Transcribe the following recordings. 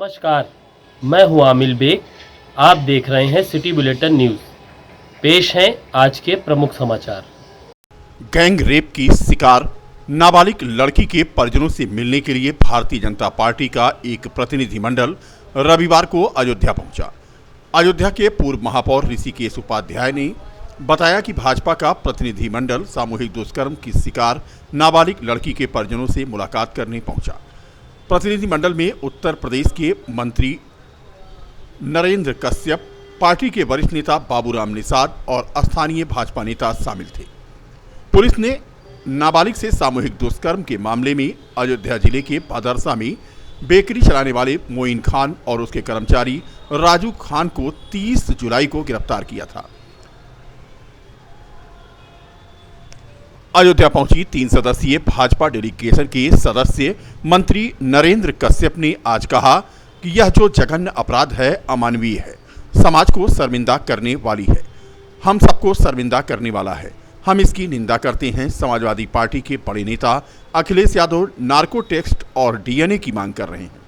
नमस्कार, मैं हूं आमिल बेग। आप देख रहे हैं सिटी बुलेटिन न्यूज़। पेश हैं आज के प्रमुख समाचार। गैंग रेप की शिकार नाबालिग लड़की के परिजनों से मिलने के लिए भारतीय जनता पार्टी का एक प्रतिनिधिमंडल रविवार को अयोध्या पहुंचा। अयोध्या के पूर्व महापौर ऋषिकेश उपाध्याय ने बताया कि भाजपा का प्रतिनिधिमंडल सामूहिक दुष्कर्म की शिकार नाबालिग लड़की के परिजनों से मुलाकात करने पहुंचा। प्रतिनिधिमंडल में उत्तर प्रदेश के मंत्री नरेंद्र कश्यप, पार्टी के वरिष्ठ नेता बाबूराम निषाद और स्थानीय भाजपा नेता शामिल थे। पुलिस ने नाबालिग से सामूहिक दुष्कर्म के मामले में अयोध्या जिले के भदरसा में बेकरी चलाने वाले मोइन खान और उसके कर्मचारी राजू खान को 30 जुलाई को गिरफ्तार किया था। अयोध्या पहुंची 3 सदस्यीय भाजपा डेलीगेशन के सदस्य मंत्री नरेंद्र कश्यप ने आज कहा कि यह जो जघन्य अपराध है अमानवीय है, समाज को शर्मिंदा करने वाली है, हम सबको शर्मिंदा करने वाला है। हम इसकी निंदा करते हैं। समाजवादी पार्टी के बड़े नेता अखिलेश यादव नार्को टेस्ट और डीएनए की मांग कर रहे हैं।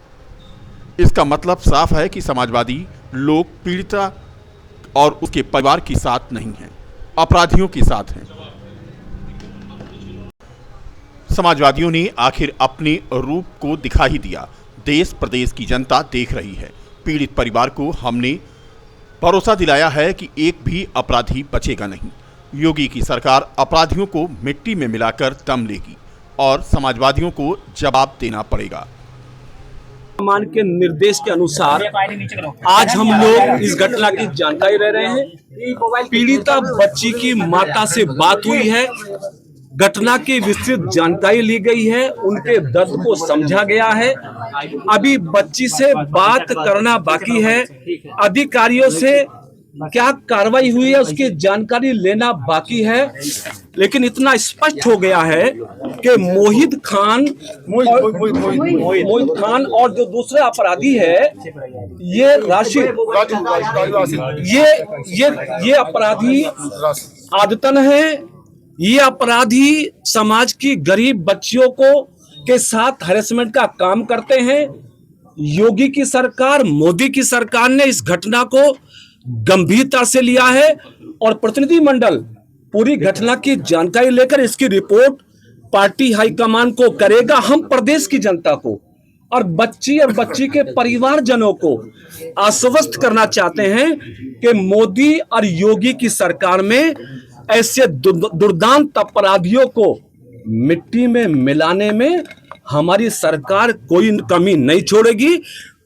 इसका मतलब साफ है कि समाजवादी लोग पीड़िता और उसके परिवार के साथ नहीं हैं, अपराधियों के साथ हैं। समाजवादियों ने आखिर अपने रूप को दिखा ही दिया। देश प्रदेश की जनता देख रही है। पीड़ित परिवार को हमने भरोसा दिलाया है कि एक भी अपराधी बचेगा नहीं। योगी की सरकार अपराधियों को मिट्टी में मिलाकर दम लेगी और समाजवादियों को जवाब देना पड़ेगा। मान के निर्देश के अनुसार आज हम लोग इस घटना की जानकारी ले रहे हैं। पीड़िता बच्ची की माता से बात हुई है, घटना की विस्तृत जानकारी ली गई है, उनके दर्द को समझा गया है। अभी बच्ची से बात करना बाकी है, अधिकारियों से क्या कार्रवाई हुई है उसकी जानकारी लेना बाकी है। लेकिन इतना स्पष्ट हो गया है कि मोहित खान और जो दूसरे अपराधी है ये राशिद, ये अपराधी आदतन है। ये अपराधी समाज की गरीब बच्चियों को के साथ हैरेसमेंट का काम करते हैं। योगी की सरकार, मोदी की सरकार ने इस घटना को गंभीरता से लिया है और प्रतिनिधिमंडल पूरी घटना की जानकारी लेकर इसकी रिपोर्ट पार्टी हाईकमान को करेगा। हम प्रदेश की जनता को और बच्ची के परिवारजनों को आश्वस्त करना चाहते हैं कि मोदी और योगी की सरकार में ऐसे दुर्दांत अपराधियों को मिट्टी में मिलाने में हमारी सरकार कोई कमी नहीं छोड़ेगी।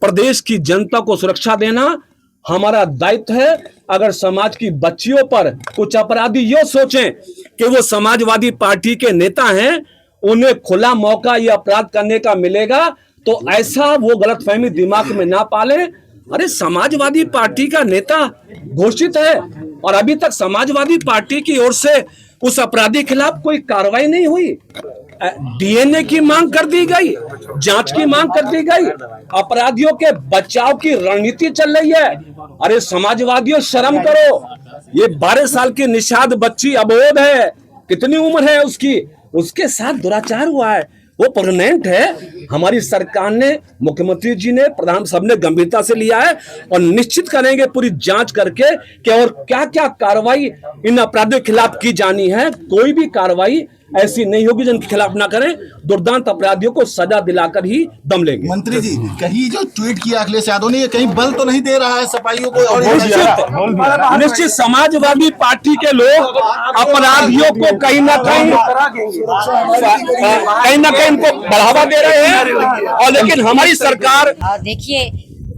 प्रदेश की जनता को सुरक्षा देना हमारा दायित्व है। अगर समाज की बच्चियों पर कुछ अपराधी ये सोचें कि वो समाजवादी पार्टी के नेता हैं, उन्हें खुला मौका ये अपराध करने का मिलेगा, तो ऐसा वो गलतफहमी दिमाग में ना पाले। अरे समाजवादी पार्टी का नेता घोषित है और अभी तक समाजवादी पार्टी की ओर से उस अपराधी के खिलाफ कोई कार्रवाई नहीं हुई। डीएनए की मांग कर दी गई, जांच की मांग कर दी गई, अपराधियों के बचाव की रणनीति चल रही है। अरे समाजवादियों शर्म करो। ये 12 साल की निषाद बच्ची अबोध है, कितनी उम्र है उसकी, उसके साथ दुराचार हुआ है, वो परमानेंट है। हमारी सरकार ने, मुख्यमंत्री जी ने, प्रधान सबने गंभीरता से लिया है और निश्चित करेंगे पूरी जांच करके कि और क्या क्या कार्रवाई इन अपराधियों के खिलाफ की जानी है। कोई भी कार्रवाई ऐसी नहीं होगी जिनके खिलाफ ना करें। दुर्दांत अपराधियों को सजा दिलाकर ही दम लेंगे। मंत्री जी, कहीं जो ट्वीट किया अखिलेश यादव ने, ये कहीं बल तो नहीं दे रहा है सफाइयों को? और निश्चित समाजवादी पार्टी के लोग अपराधियों को कहीं ना कहीं इनको बढ़ावा दे रहे हैं। और लेकिन हमारी सरकार, देखिए,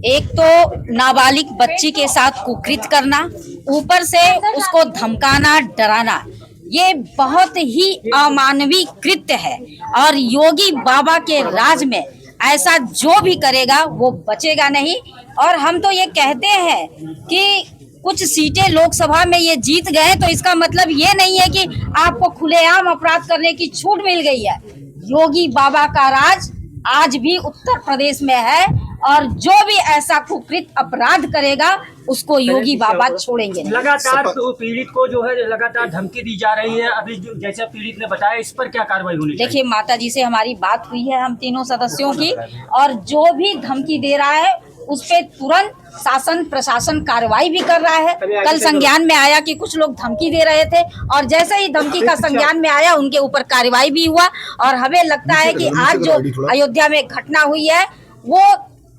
एक तो नाबालिग बच्ची के साथ कुकृत करना, ऊपर से उसको धमकाना, डराना, ये बहुत ही अमानवीय कृत्य है। और योगी बाबा के राज में ऐसा जो भी करेगा वो बचेगा नहीं। और हम तो ये कहते हैं कि कुछ सीटें लोकसभा में ये जीत गए तो इसका मतलब ये नहीं है कि आपको खुलेआम अपराध करने की छूट मिल गई है। योगी बाबा का राज आज भी उत्तर प्रदेश में है और जो भी ऐसा कुकृत अपराध करेगा उसको योगी बाबा छोड़ेंगे नहीं। लगातार तो पीड़ित को जो है लगातार धमकी दी जा रही है। अभी जैसा पीड़ित ने बताया, इस पर क्या कार्रवाई होनी चाहिए? देखिए, माता जी से हमारी बात हुई है हम तीनों सदस्यों की, और जो भी धमकी दे रहा है उस पे तुरंत शासन प्रशासन कार्रवाई भी कर रहा है। कल संज्ञान में आया कि कुछ लोग धमकी दे रहे थे, और जैसे ही धमकी का संज्ञान में आया उनके ऊपर कार्रवाई भी हुआ। और हमें लगता है कि आज जो अयोध्या में घटना हुई है वो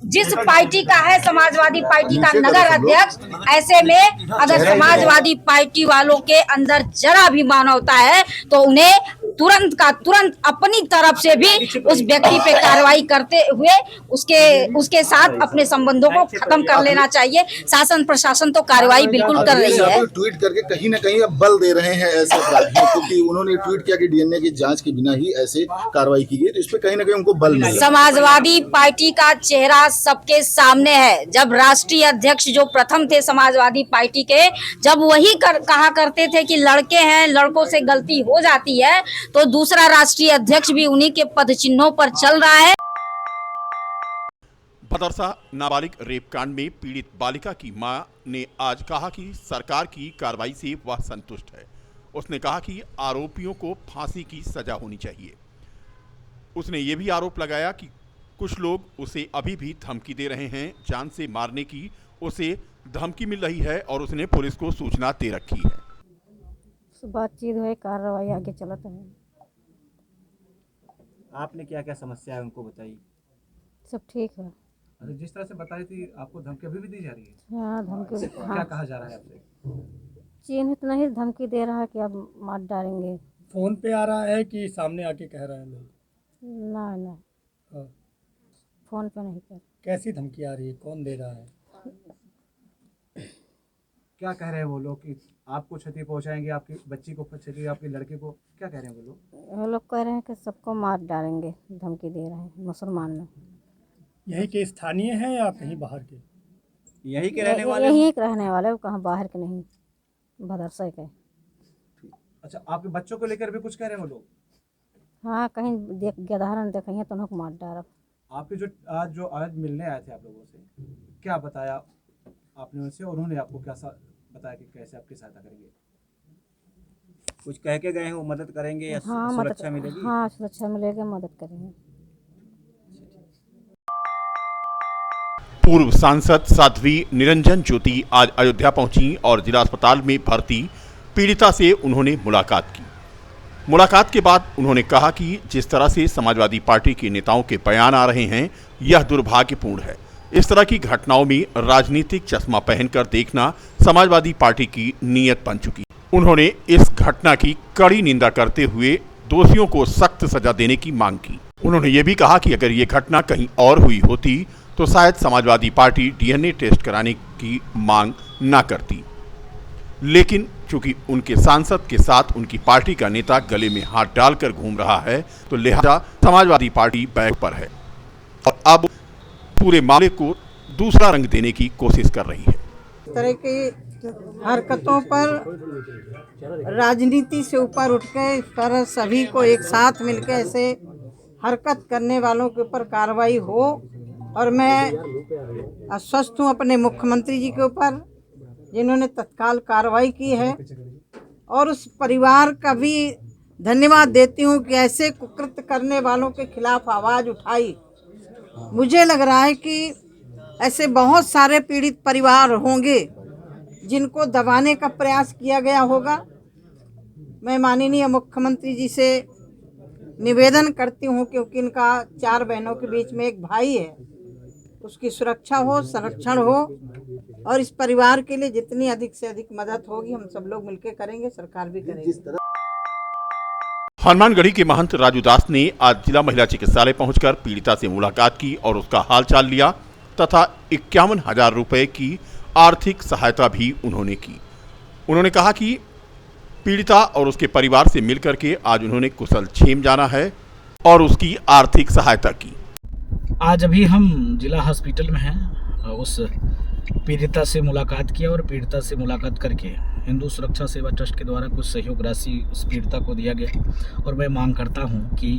जिस पार्टी का है, समाजवादी पार्टी का नगर अध्यक्ष, ऐसे में अगर समाजवादी पार्टी वालों के अंदर जरा भी मानवता है तो उन्हें तुरंत का तुरंत अपनी तरफ से भी उस व्यक्ति पे कार्रवाई करते हुए उसके साथ अपने संबंधों को खत्म कर लेना चाहिए। शासन प्रशासन तो कार्रवाई बिल्कुल कर रही है। ट्वीट करके कहीं न कहीं अब बल दे रहे हैं ऐसे अपराधियों को, क्योंकि उन्होंने ट्वीट किया कि डीएनए की जांच के बिना ही ऐसे कार्रवाई की गई, तो इस पे कहीं न कहीं उनको बल मिला। समाजवादी पार्टी का चेहरा सबके सामने है। जब राष्ट्रीय अध्यक्ष जो प्रथम थे समाजवादी पार्टी के, जब वही कहा करते थे कि लड़के हैं, लड़कों से गलती हो जाती है, तो दूसरा राष्ट्रीय अध्यक्ष भी उन्हीं के पद चिन्हों पर चल रहा है। भदरसा नाबालिग रेप कांड में पीड़ित बालिका की मां ने आज कहा कि सरकार की कार्रवाई से वह संतुष्ट है। उसने कहा कि आरोपियों को फांसी की सजा होनी चाहिए। उसने ये भी आरोप लगाया कि कुछ लोग उसे अभी भी धमकी दे रहे हैं, जान से मारने की उसे धमकी मिल रही है और उसने पुलिस को सूचना दे रखी है। बातचीत है, कार्रवाई आगे चलता है। आपने क्या क्या समस्या है उनको बताई? सब ठीक है। अरे जिस तरह से बताई थी, आपको धमकी अभी भी दी जा रही है? हाँ, धमकी। हाँ। क्या कहा जा रहा है आपसे? चीन इतना ही धमकी दे रहा है कि अब मार डालेंगे। फोन पे आ रहा है कि सामने आके कह रहा है? ना ना, हाँ। फोन पे नहीं कर। कैसी धमकी आ रही है, कौन दे रहा है? क्या कह रहे हैं वो लोग कि आपको क्षति पहुंचाएंगे, आपकी बच्ची को क्षति, आपके लड़के को? क्या कह रहे हैं वो लोग? वो लोग कह रहे हैं कि सबको मार डालेंगे, धमकी दे रहे हैं मुसलमान लोग। यही के स्थानीय है या कहीं बाहर के? यही के रहने वाले? यही के रहने वाले, वो कहाँ बाहर के नहीं, भदरसा के। अच्छा, आपके बच्चों को लेकर भी कुछ कह रहे हैं वो लोग? हाँ, कहीं गदारन देखेंगे तो उनको मार डालब। आपके जो आज मिलने आए थे आप लोगों से, क्या बताया आपने उनसे, और उन्होंने आपको क्या बताया कि कैसे आपकी सहायता करेंगे? कुछ कह के गए हैं वो मदद करेंगे या हाँ, सुरक्षा मिलेगी? हाँ, सुरक्षा मिलेगी, मदद करेंगे। पूर्व सांसद साध्वी निरंजन ज्योति आज अयोध्या पहुंची और जिला अस्पताल में भर्ती पीड़िता से उन्होंने मुलाकात की। मुलाकात के बाद उन्होंने कहा कि जिस तरह से समाजवादी पार्टी के नेताओं के बयान आ रहे हैं, यह दुर्भाग्यपूर्ण है। इस तरह की घटनाओं में राजनीतिक चश्मा पहनकर देखना समाजवादी पार्टी की नीयत बन चुकी। उन्होंने इस घटना की कड़ी निंदा करते हुए दोषियों को सख्त सजा देने की मांग की। उन्होंने ये भी कहा कि अगर ये घटना कहीं और हुई होती तो शायद समाजवादी पार्टी डीएनए टेस्ट कराने की मांग न करती, लेकिन चूंकि उनके सांसद के साथ उनकी पार्टी का नेता गले में हाथ डालकर घूम रहा है, तो लिहाजा समाजवादी पार्टी बैक पर है और अब पूरे मामले को दूसरा रंग देने की कोशिश कर रही है। इस तरह की हरकतों पर राजनीति से ऊपर उठ के इस तरह सभी को एक साथ मिलकर ऐसे हरकत करने वालों के ऊपर कार्रवाई हो, और मैं आश्वस्त हूँ अपने मुख्यमंत्री जी के ऊपर जिन्होंने तत्काल कार्रवाई की है, और उस परिवार का भी धन्यवाद देती हूँ कि ऐसे कुकृत्य करने वालों के खिलाफ आवाज़ उठाई। मुझे लग रहा है कि ऐसे बहुत सारे पीड़ित परिवार होंगे जिनको दबाने का प्रयास किया गया होगा। मैं माननीय मुख्यमंत्री जी से निवेदन करती हूँ, क्योंकि इनका 4 बहनों के बीच में एक भाई है, उसकी सुरक्षा हो, संरक्षण हो, और इस परिवार के लिए जितनी अधिक से अधिक मदद होगी हम सब लोग मिलकर करेंगे, सरकार भी करेगी। हनुमानगढ़ी के महंत राजू दास ने आज जिला महिला चिकित्सालय पहुंचकर पीड़िता से मुलाकात की और उसका हालचाल लिया तथा 51,000 रुपए की आर्थिक सहायता भी उन्होंने की। उन्होंने कहा कि पीड़िता और उसके परिवार से मिलकर के आज उन्होंने कुशल क्षेम जाना है और उसकी आर्थिक सहायता की। आज अभी हम जिला हॉस्पिटल में हैं, उस पीड़िता से मुलाकात किया और पीड़िता से मुलाकात करके हिंदू सुरक्षा सेवा ट्रस्ट के द्वारा कुछ सहयोग राशि उस पीड़िता को दिया गया। और मैं मांग करता हूं कि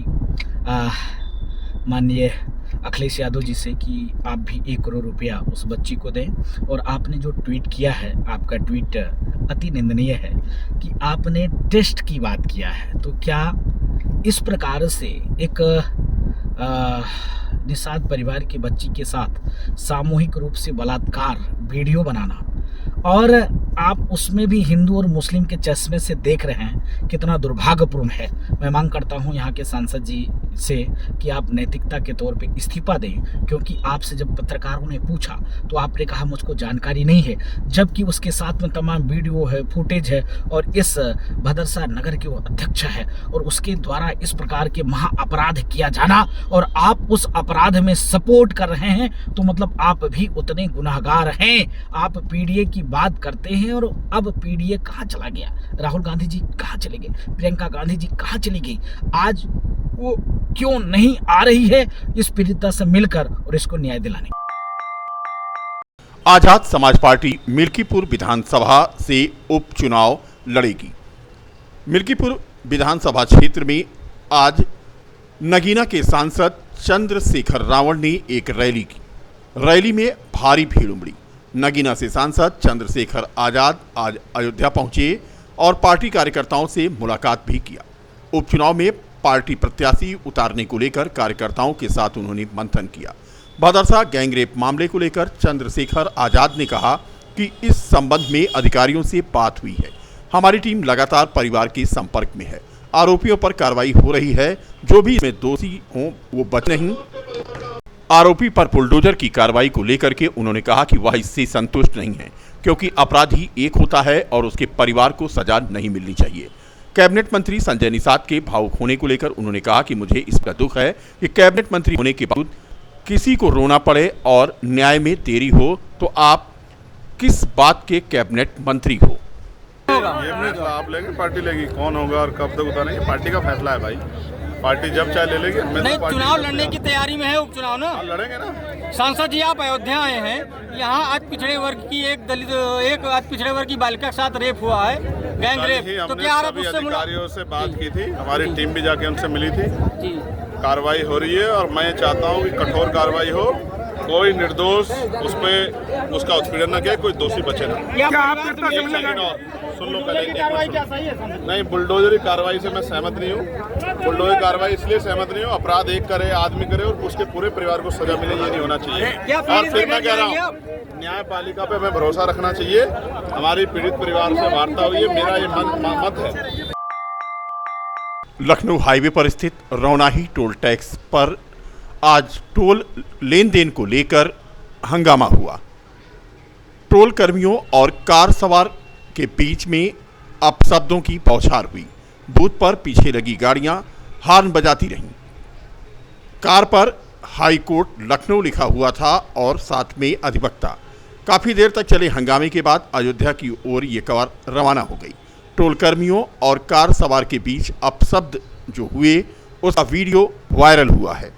माननीय अखिलेश यादव जी से कि आप भी 1 करोड़ रुपया उस बच्ची को दें। और आपने जो ट्वीट किया है, आपका ट्वीट अति निंदनीय है कि आपने टेस्ट की बात किया है। तो क्या इस प्रकार से एक निषाद परिवार की बच्ची के साथ सामूहिक रूप से बलात्कार वीडियो बनाना और आप उसमें भी हिंदू और मुस्लिम के चश्मे से देख रहे हैं, कितना दुर्भाग्यपूर्ण है। मैं मांग करता हूं यहाँ के सांसद जी से कि आप नैतिकता के तौर पे इस्तीफा दें, क्योंकि आपसे जब पत्रकारों ने पूछा तो आपने कहा मुझको जानकारी नहीं है, जबकि उसके साथ में तमाम वीडियो है, फुटेज है और इस भदरसा नगर के वो अध्यक्ष है और उसके द्वारा इस प्रकार के महा अपराध किया जाना और आप उस अपराध में सपोर्ट कर रहे हैं, तो मतलब आप भी उतने गुनाहगार हैं। आप पीडीए की बात करते हैं और अब पीडीए कहाँ चला गया, राहुल गांधी जी कहाँ चले गए, प्रियंका गांधी जी कहाँ चली गई, आज वो क्यों नहीं आ रही है इस पीड़िता से मिलकर और इसको न्याय दिलाने। आजाद समाज पार्टी मिल्कीपुर विधानसभा से उपचुनाव लड़ेगी। मिल्कीपुर विधानसभा क्षेत्र में आज नगीना के सांसद चंद्रशेखर रावण ने एक रैली की। रैली में भारी भीड़ उमड़ी। नगीना से सांसद चंद्रशेखर आजाद आज अयोध्या पहुंचे और पार्टी कार्यकर्ताओं से मुलाकात भी किया। उपचुनाव में पार्टी प्रत्याशी उतारने को लेकर कार्यकर्ताओं के साथ उन्होंने मंथन किया। भदरसा गैंगरेप मामले को लेकर चंद्रशेखर आजाद ने कहा कि इस संबंध में अधिकारियों से बात हुई है। हमारी टीम लगातार परिवार के संपर्क में है। आरोपियों पर कार्रवाई हो रही है, जो भी इसमें दोषी हों वो बच नहीं। आरोपी पर बुलडोजर की कार्रवाई को लेकर के उन्होंने कहा कि वह इससे संतुष्ट नहीं है, क्योंकि अपराधी एक होता है और उसके परिवार को सजा नहीं मिलनी चाहिए। कैबिनेट मंत्री संजय निषाद के भावुक होने को लेकर उन्होंने कहा कि मुझे इसका दुख है कि कैबिनेट मंत्री होने के बावजूद किसी को रोना पड़े और न्याय में देरी हो, तो आप किस बात के कैबिनेट मंत्री हो। ये फैसला आप लेंगे, पार्टी लेगी, कौन होगा और कब तक उतारेंगे, पार्टी का फैसला है भाई। पार्टी जब चाहे ले लेगी। नहीं, चुनाव लड़ने की तैयारी में है, उपचुनाव ना लड़ेंगे ना। सांसद जी आप अयोध्या आए हैं, यहाँ आज पिछड़े वर्ग की एक आज पिछड़े वर्ग की बालिका के साथ रेप हुआ है, गैंग रेप। तो क्या आप उससे अधिकारियों से बात की थी, हमारी टीम भी जाके उनसे मिली थी। कार्रवाई हो रही है और मैं चाहता हूँ कि कठोर कार्रवाई हो, कोई निर्दोष उस पे उसका उत्पीड़न न किया, कोई दोषी बचे ना। सुन लो पहले। नहीं, बुलडोजरी कार्रवाई से मैं सहमत नहीं हूँ। बुलडोजरी कार्रवाई इसलिए सहमत नहीं हूँ, अपराध एक करे, आदमी करे और उसके पूरे परिवार को सजा मिले, ये नहीं होना चाहिए। और फिर मैं कह रहा हूँ, न्यायपालिका पे हमें भरोसा रखना चाहिए। हमारी पीड़ित परिवार से वार्ता हुई है, मेरा ये मत है। लखनऊ हाईवे पर स्थित रौनाही टोल टैक्स पर आज टोल लेन देन को लेकर हंगामा हुआ। टोल कर्मियों और कार सवार के बीच में अपशब्दों की बौछार हुई। बूथ पर पीछे लगी गाड़ियां हॉर्न बजाती रहीं। कार पर हाई कोर्ट लखनऊ लिखा हुआ था और साथ में अधिवक्ता। काफ़ी देर तक चले हंगामे के बाद अयोध्या की ओर ये कार रवाना हो गई। टोल कर्मियों और कार सवार के बीच अपशब्द जो हुए उसका वीडियो वायरल हुआ है।